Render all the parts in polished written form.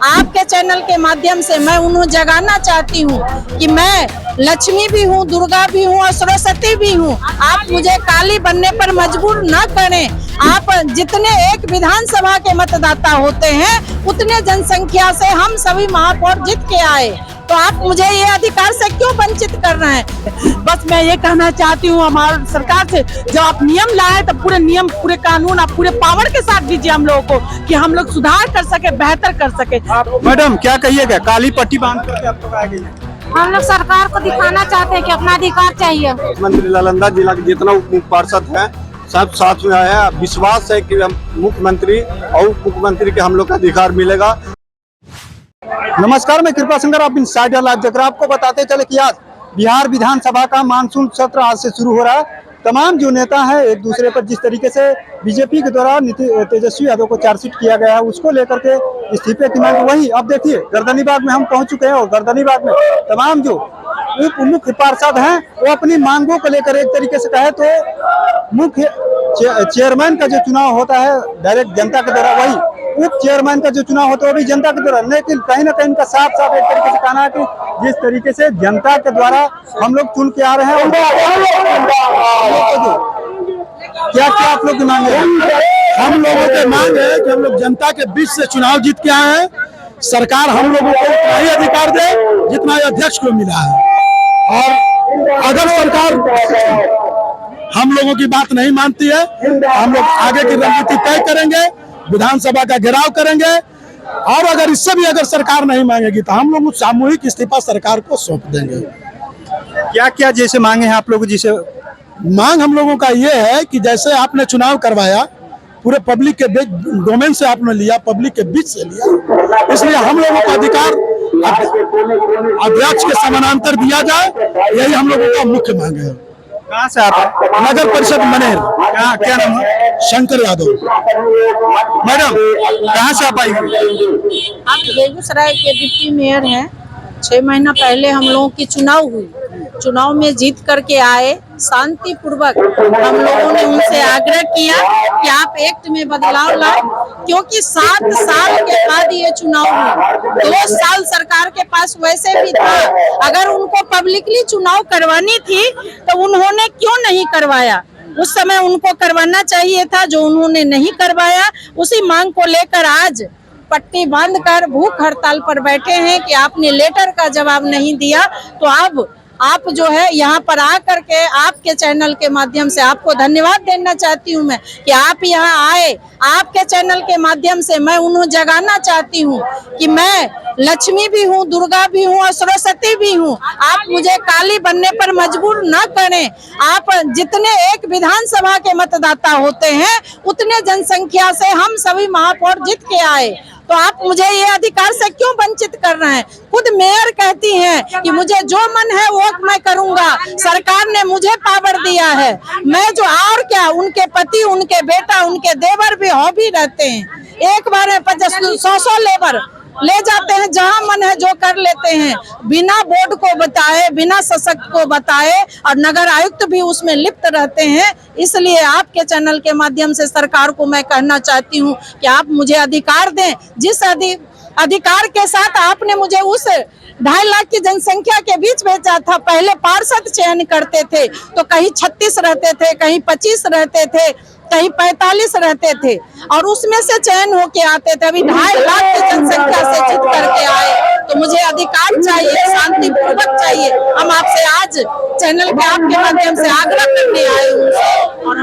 आपके चैनल के माध्यम से मैं उन्हें जगाना चाहती हूँ कि मैं लक्ष्मी भी हूँ, दुर्गा भी हूँ और सरस्वती भी हूँ। आप मुझे काली बनने पर मजबूर न करें। आप जितने एक विधानसभा के मतदाता होते हैं उतने जनसंख्या से हम सभी महापौर जीत के आए, तो आप मुझे ये अधिकार से क्यों वंचित कर रहे हैं। बस मैं ये कहना चाहती हूँ हमारी सरकार से, जब आप नियम लाए तो पूरे नियम, पूरे कानून आप पूरे पावर के साथ दीजिए हम लोगों को कि हम लोग सुधार कर सके, बेहतर कर सके। मैडम क्या कहिएगा, काली पट्टी बांध करके आप लोग आ गई हैं? हम लोग सरकार को दिखाना चाहते हैं कि अपना अधिकार चाहिए। मुख्यमंत्री नालंदा जिला के जितना उप पार्षद है सब साथ में आया, विश्वास है कि हम मुख्यमंत्री और उप मुख्यमंत्री के हम लोग का अधिकार मिलेगा। नमस्कार, मैं कृपा सिंगर, आप इनसाइडर लाइव देख रहे हैं। आपको बताते चले कि आज बिहार विधानसभा का मानसून सत्र आज से शुरू हो रहा है। तमाम जो नेता हैं एक दूसरे पर जिस तरीके से बीजेपी के द्वारा तेजस्वी यादव को चार्जशीट किया गया है उसको लेकर के इस्तीफे की मांग, वही अब देखिए गर्दनीबाग में हम पहुंच चुके हैं और गर्दनीबाग में तमाम जो उप मुख्य पार्षद हैं वो अपनी मांगों को लेकर एक तरीके से कहे तो मुख्य चेयरमैन का जो चुनाव होता है डायरेक्ट जनता के द्वारा, वही उप चेयरमैन का जो चुनाव होता है वो भी जनता के द्वारा, लेकिन कहीं ना कहीं इनका साफ साफ एक तरीके से कहना है कि जिस तरीके से जनता के द्वारा हम लोग चुन के आ रहे हैं क्या क्या आप लोग की मांग है? हम लोगों की मांग है कि हम लोग जनता के बीच से चुनाव जीत के आए हैं। सरकार हम लोगों को उतना ही अधिकार दे जितना अध्यक्ष को मिला है, और अगर सरकार हम लोगों की बात नहीं मानती है हम लोग आगे की रणनीति तय करेंगे, विधानसभा का घेराव करेंगे, और अगर इससे भी अगर सरकार नहीं मांगेगी तो हम लोग सामूहिक इस्तीफा सरकार को सौंप देंगे। क्या क्या जैसे मांगे हैं आप लोग? जिसे मांग हम लोगों का ये है कि जैसे आपने चुनाव करवाया, पूरे पब्लिक के डोमेन से आपने लिया, पब्लिक के बीच से लिया, इसलिए हम लोगों का अधिकार अध्यक्ष के समानांतर दिया जाए, यही हम लोगों का मुख्य मांग है। कहाँ से आप हैं? नगर परिषद मनेर। क्या नाम है? शंकर यादव। मैडम कहाँ से आप आई हुई? आप बेगूसराय के डिप्टी मेयर हैं। 6 महीना पहले हम लोगों की चुनाव हुई, चुनाव में जीत करके आए शांतिपूर्वक। हम लोगों ने उनसे आग्रह किया कि आप एक्ट में बदलाव लाए, क्योंकि 7 साल के बाद ये चुनाव हुआ। 2 साल सरकार के पास वैसे भी था, अगर उनको पब्लिकली चुनाव करवानी थी तो उन्होंने क्यों नहीं करवाया? उस समय उनको करवाना चाहिए था, जो उन्होंने नहीं करवाया। उसी मांग को लेकर आज पट्टी बांध कर भूख हड़ताल पर बैठे हैं कि आपने लेटर का जवाब नहीं दिया, तो अब आप जो है यहाँ पर आ करके आपके चैनल के माध्यम से आपको धन्यवाद देना चाहती हूँ मैं कि आप यहाँ आए। आपके चैनल के माध्यम से मैं उन्हें जगाना चाहती हूँ कि मैं लक्ष्मी भी हूँ, दुर्गा भी हूँ और सरस्वती भी हूँ। आप मुझे काली बनने पर मजबूर न करें। आप जितने एक विधानसभा के मतदाता होते हैं उतने जनसंख्या से हम सभी महापौर जीत के आए, तो आप मुझे ये अधिकार से क्यों वंचित कर रहे हैं। खुद मेयर कहती हैं कि मुझे जो मन है वो मैं करूंगा, सरकार ने मुझे पावर दिया है। मैं जो और क्या, उनके पति, उनके बेटा, उनके देवर भी हो भी रहते हैं, एक बार में 50-100 लेबर ले जाते हैं, जहां मन है जो कर लेते हैं, बिना बोर्ड को बताए, बिना सशक्त को बताए, और नगर आयुक्त भी उसमें लिप्त रहते हैं। इसलिए आपके चैनल के माध्यम से सरकार को मैं कहना चाहती हूं कि आप मुझे अधिकार दें, जिस अधिकार के साथ आपने मुझे उस 2.5 लाख की जनसंख्या के बीच भेजा था। पहले पार्षद चयन करते थे तो कहीं 36 रहते थे, कहीं 25 रहते थे, कहीं 45 रहते थे, और उसमें से चयन होके आते थे। अभी 2.5 लाख की जनसंख्या से जीत करके आए, तो मुझे अधिकार चाहिए, शांतिपूर्वक चाहिए। हम आपसे आज चैनल के आपके माध्यम से आग्रह करने आए हूँ। और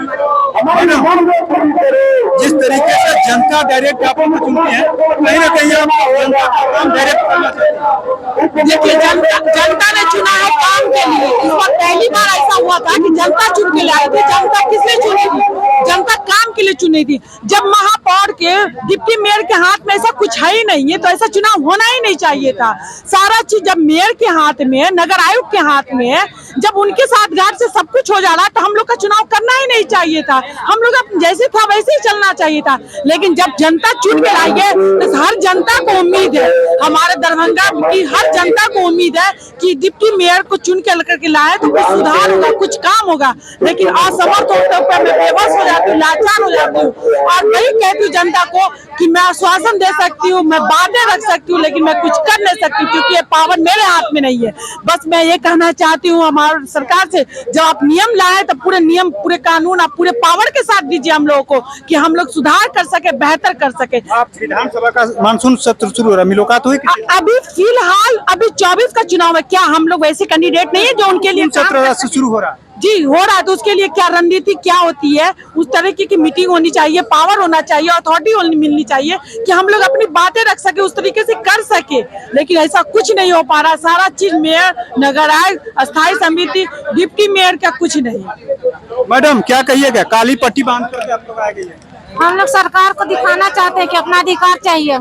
जिस तरीके से जनता डायरेक्ट आपको चुनती है, कहीं ना कहीं आप जनता का काम डायरेक्ट करना चाहते हैं। देखिए, जनता ने चुना है काम के लिए। इस बार पहली बार ऐसा हुआ था कि जनता चुन के लाई थी। जनता किसने चुनी थी? जनता काम के लिए चुनी थी। जब महापौर के, डिप्टी मेयर के हाथ में ऐसा कुछ है ही नहीं है, तो ऐसा चुनाव होना ही नहीं चाहिए था। सारा चीज जब मेयर के हाथ में, नगर आयुक्त के हाथ में, जब उनके साथ गार्ड से सब कुछ हो जा रहा, तो हम लोग का चुनाव करना ही नहीं चाहिए था। हम लोग जैसे था वैसे ही चलना चाहिए था। लेकिन लेकिन जब जनता चुन के लाई है तो हर जनता को उम्मीद है, हमारे दरभंगा की हर जनता को उम्मीद है कि डिप्टी मेयर को चुन के लेकर के लाए तो कुछ सुधार होगा, कुछ काम होगा। लेकिन असमर्थ होते हुए मैं बेबस हो जाती हूँ, लाचार हो जाती हूँ और वही कहती हूँ जनता को कि मैं आश्वासन दे सकती हूँ, मैं बातें रख सकती हूँ, लेकिन मैं कुछ कर नहीं सकती क्योंकि ये पावर मेरे हाथ में नहीं है। बस मैं ये कहना चाहती हूँ हमारी सरकार से, जब आप नियम लाए तो पूरे नियम, पूरे कानून आप पूरे पावर के साथ दीजिए हम लोगों को कि हम लोग सुधार कर सके, बेहतर कर सके। आप विधानसभा का मानसून सत्र शुरू हो रहा है, मुलाकात हुई अभी फिलहाल अभी 24 का चुनाव है, क्या हम लोग वैसे कैंडिडेट नहीं है जो उनके लिए सत्र से शुरू हो रहा है? जी हो रहा है, तो उसके लिए क्या रणनीति क्या होती है, उस तरीके की मीटिंग होनी चाहिए, पावर होना चाहिए, अथॉरिटी मिलनी चाहिए कि हम लोग अपनी बातें रख सके, उस तरीके से कर सके। लेकिन ऐसा कुछ नहीं हो पा रहा, सारा चीज मेयर, नगर आयुक्त, अस्थायी समिति, डिप्टी मेयर का कुछ नहीं। मैडम क्या कहिएगा, काली पट्टी बांध कर आप लोग आ गई है? हम लोग सरकार को दिखाना चाहते हैं कि अपना अधिकार चाहिए।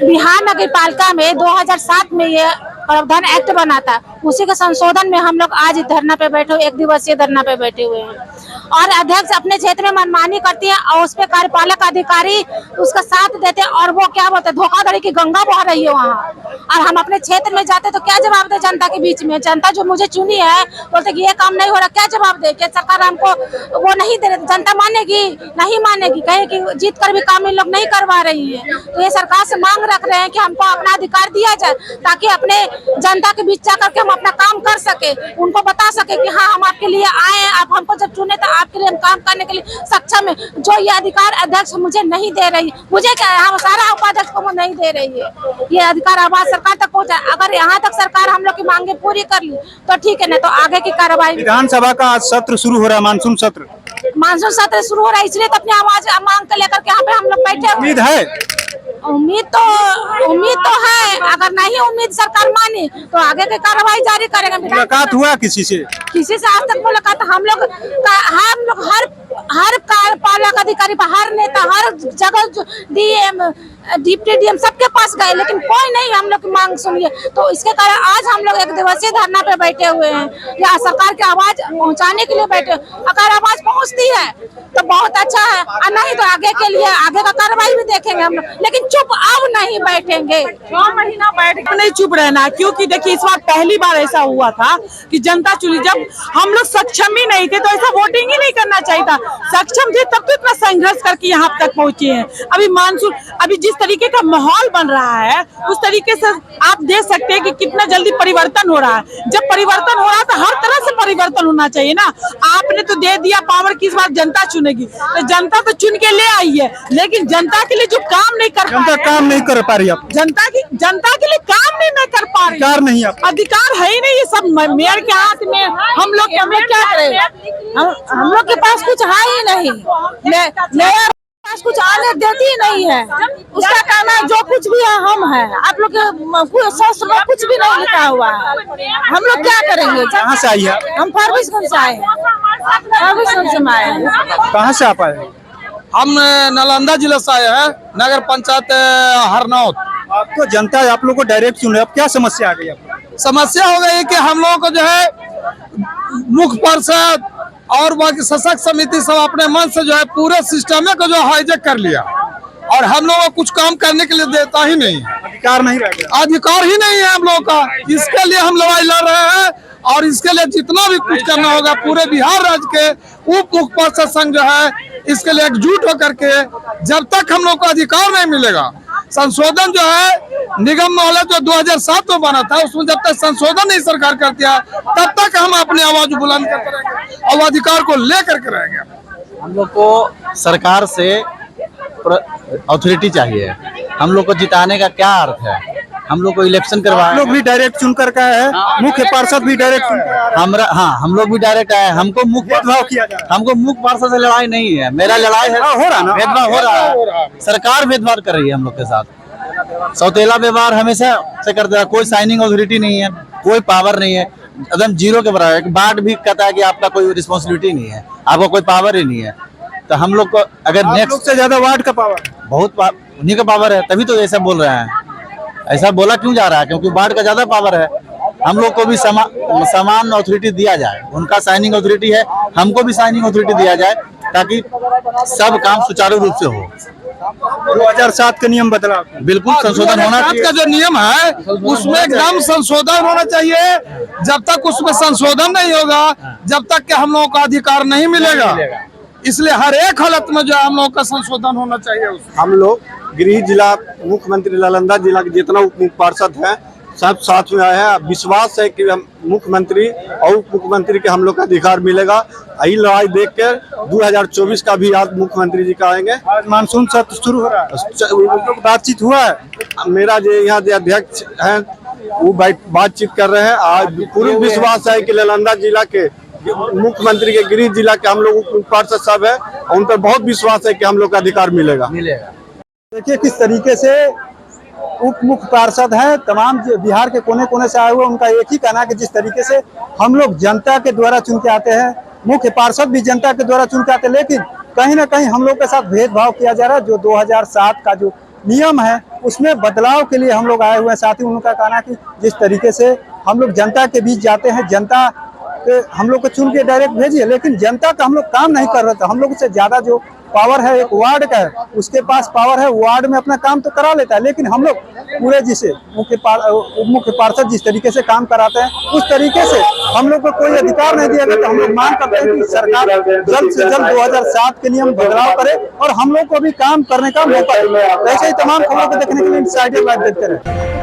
बिहार नगर पालिका में 2007 में ये प्रावधान एक्ट बना था, उसी के संशोधन में हम लोग आज धरना पे बैठे हुए, 1 दिवसीय धरना पे बैठे हुए हैं। और अध्यक्ष अपने क्षेत्र में मनमानी करती है और उस पे कार्यपालक अधिकारी उसका साथ देते हैं और वो क्या बोलते हैं, धोखाधड़ी की गंगा बह रही है वहाँ। और हम अपने क्षेत्र में जाते तो क्या जवाब दे जनता के बीच में? जनता जो मुझे चुनी है बोलते कि ये काम नहीं हो रहा, क्या जवाब दे? क्या सरकार हमको वो नहीं दे रही? जनता मानेगी? नहीं मानेगी, कहे कि जीत कर भी काम इन लोग नहीं करवा रही है। तो ये सरकार से मांग रख रहे हैं कि हमको अपना अधिकार दिया जाए ताकि अपने जनता के बीच जाकर के हम अपना काम कर सके, उनको बता सके कि हाँ हम आपके लिए आए हैं, आप हमको जब चुने तो आपके लिए हम काम करने के लिए सक्षम है। जो ये अधिकार अध्यक्ष मुझे नहीं दे रही, मुझे क्या है, हम सारा उपाध्यक्ष को नहीं दे रही है। ये अधिकार आवाज सरकार तक पहुंचा, अगर यहाँ तक सरकार हम लोग की मांगे पूरी कर ली तो ठीक है, नहीं तो आगे की कार्रवाई। विधानसभा का आज सत्र शुरू हो रहा है, मानसून सत्र शुरू हो रहा है, इसलिए तो अपनी आवाज मांग कर लेकर के यहाँ पे हम लोग बैठे। उम्मीद है, उम्मीद तो है, अगर नहीं उम्मीद सरकार मानी तो आगे की कार्रवाई जारी करेंगे। मुलाकात हुआ किसी से आज तक मुलाकात हम लोग हर कार्यपालक अधिकारी, हर नेता, हर जगह डीएम, डिप्टी डीएम सबके पास गए, लेकिन कोई नहीं हम लोग की मांग सुनिए। तो इसके कारण आज हम लोग 1 दिवसीय धरना पे बैठे हुए हैं, या सरकार की आवाज पहुंचाने के लिए बैठे। अगर आवाज पहुंचती है तो बहुत अच्छा है, और नहीं तो आगे के लिए आगे का कार्रवाई भी देखेंगे हम लोग, लेकिन चुप अब नहीं बैठेंगे। 6 महीना बैठ नहीं चुप रहना, क्योंकि देखिए इस बार पहली बार ऐसा हुआ था कि जनता चुनी, जब हम लोग सक्षम ही नहीं थे तो ऐसा वोटिंग ही नहीं करना चाहिए था। सक्षम थे तब तो इतना संघर्ष करके यहाँ तक पहुंचे हैं। अभी मानसून, अभी जिस तरीके का माहौल बन रहा है उस तरीके से आप देख सकते हैं कि कितना जल्दी परिवर्तन हो रहा है। जब परिवर्तन हो रहा है तो हर तरह से परिवर्तन होना चाहिए ना। आपने तो दे दिया पावर की इस बार जनता चुनेगी, तो जनता तो चुन के ले आई है, लेकिन जनता के लिए जो काम नहीं कर पा रही, काम नहीं कर पा रही, आप जनता के लिए काम नहीं कर पा रही, अधिकार नहीं, अधिकार है ही नहीं। ये सब मेयर के हाथ में, हम लोग क्या करें? हम लोग के पास कुछ है ही नहीं, मेयर पास कुछ आने देती ही नहीं है। उसका कहना है जो कुछ भी है हम है, आप लोग के सोच में कुछ भी नहीं लिखा हुआ है। हम लोग क्या करेंगे? कहाँ से आई है? हम फारबिसगंज से आए हैं, फारबिसगंज से आए हैं। कहाँ से आप आए? हम नालंदा जिले से आए हैं, नगर पंचायत हरनौत। आपको जनता आप लोग को डायरेक्ट चुन रही है, अब क्या समस्या आ गई आपको? समस्या हो गई कि हम लोगों को जो है मुख्य पार्षद और बाकी शासक समिति सब अपने मन से जो है पूरे सिस्टम को जो हाईजेक कर लिया, और हम लोगों को कुछ काम करने के लिए देता ही नहीं, अधिकार नहीं रह गया, अधिकार ही नहीं है हम लोगों का। इसके लिए हम लड़ाई लड़ रहे हैं, और इसके लिए जितना भी कुछ करना होगा पूरे बिहार राज्य के उप मुख्य पार्षद संघ जो है इसके लिए एकजुट होकर के, जब तक हम लोग को अधिकार नहीं मिलेगा, संशोधन जो है निगम मोहल्ला जो 2007 में बना था उसमें जब तक संशोधन नहीं सरकार करती है तब तक हम अपनी आवाज बुलंद करते रहेंगे और अधिकार को लेकर के रहेंगे। हम लोग को सरकार से अथॉरिटी चाहिए। हम लोग को जिताने का क्या अर्थ है? हम लोग को इलेक्शन करवाए, लोग भी डायरेक्ट चुन कर है, मुख्य पार्षद भी डायरेक्ट चुन कर, हम लोग भी डायरेक्ट आए। हमको मुख्य भेदभाव किया जा रहा है। हमको मुख्य पार्षद से लड़ाई नहीं है, मेरा लड़ाई है हो रहा ना, भेदभाव हो रहा है। सरकार भेदभाव कर रही है हम लोग के साथ, सौतेला व्यवहार हमेशा से करते हैं। कोई साइनिंग अथॉरिटी नहीं है, कोई पावर नहीं है, एकदम जीरो के बराबर है। बाढ़ भी कहता है कि आपका कोई रिस्पॉन्सिबिलिटी नहीं है, आपका कोई पावर ही नहीं है। तो हम लोग को अगर नेक्स्ट से ज्यादा वार्ड का पावर, बहुत उन्हीं का पावर है, तभी तो ऐसा बोल रहे हैं। ऐसा बोला क्यों जा रहा है? क्योंकि बाढ़ का ज्यादा पावर है। हम लोग को भी समान अथॉरिटी दिया जाए, उनका साइनिंग अथॉरिटी है, हमको भी साइनिंग अथॉरिटी दिया जाए, ताकि सब काम सुचारू रूप से हो। 2007 का नियम बदला, बिल्कुल संशोधन होना 2007 का चाहिए। जो नियम है उसमें एकदम संशोधन होना चाहिए। जब तक उसमें संशोधन नहीं होगा, जब तक कि हम लोगों का अधिकार नहीं मिलेगा, इसलिए हर एक हालत में जो हम लोगों का संशोधन होना चाहिए उसमें। हम लोग गृह जिला मुख्यमंत्री नालंदा जिला के जितना उप पार्षद हैं सब साथ में आए हैं। विश्वास है कि हम मुख्यमंत्री और उप मुख्यमंत्री के हम लोग का अधिकार मिलेगा। यही लड़ाई देख कर 2024 का भी आज मुख्यमंत्री जी का आएंगे। आज मानसून सत्र शुरू हो रहा है, बातचीत हुआ है। मेरा जो यहाँ जो अध्यक्ष हैं वो बातचीत कर रहे हैं। आज पूरी विश्वास है कि नालंदा जिला के मुख्यमंत्री के गृह जिला के हम लोग उप पार्षद सब है, उन पर बहुत विश्वास है कि हम लोग का अधिकार मिलेगा। देखिए किस तरीके से उप मुख्य पार्षद हैं, तमाम बिहार के कोने कोने से आए हुए। उनका एक ही कहना है कि जिस तरीके से हम लोग जनता के द्वारा चुन के आते हैं, मुख्य पार्षद भी जनता के द्वारा चुन के आते हैं, लेकिन कहीं ना कहीं हम लोग के साथ भेदभाव किया जा रहा है। जो 2007 का जो नियम है उसमें बदलाव के लिए हम लोग आए हुए हैं। साथ ही उनका कहना है कि जिस तरीके से हम लोग जनता के बीच जाते हैं, जनता हम लोग को चुन के डायरेक्ट भेजिए, लेकिन जनता का हम लोग काम नहीं कर रहे थे। हम लोग से ज्यादा जो पावर है एक वार्ड का है, उसके पास पावर है, वार्ड में अपना काम तो करा लेता है, लेकिन हम लोग पूरे जिसे मुख्य पार्षद जिस तरीके से काम कराते हैं उस तरीके से हम लोग को कोई अधिकार नहीं दिया गया। तो हम लोग मांग करते हैं कि सरकार जल्द से जल्द 2007 के नियम बदलाव करे और हम लोग को भी काम करने का मौका दे। ऐसे ही तमाम खबरों को देखने के लिए इनसाइडर लाइव देखते रहे।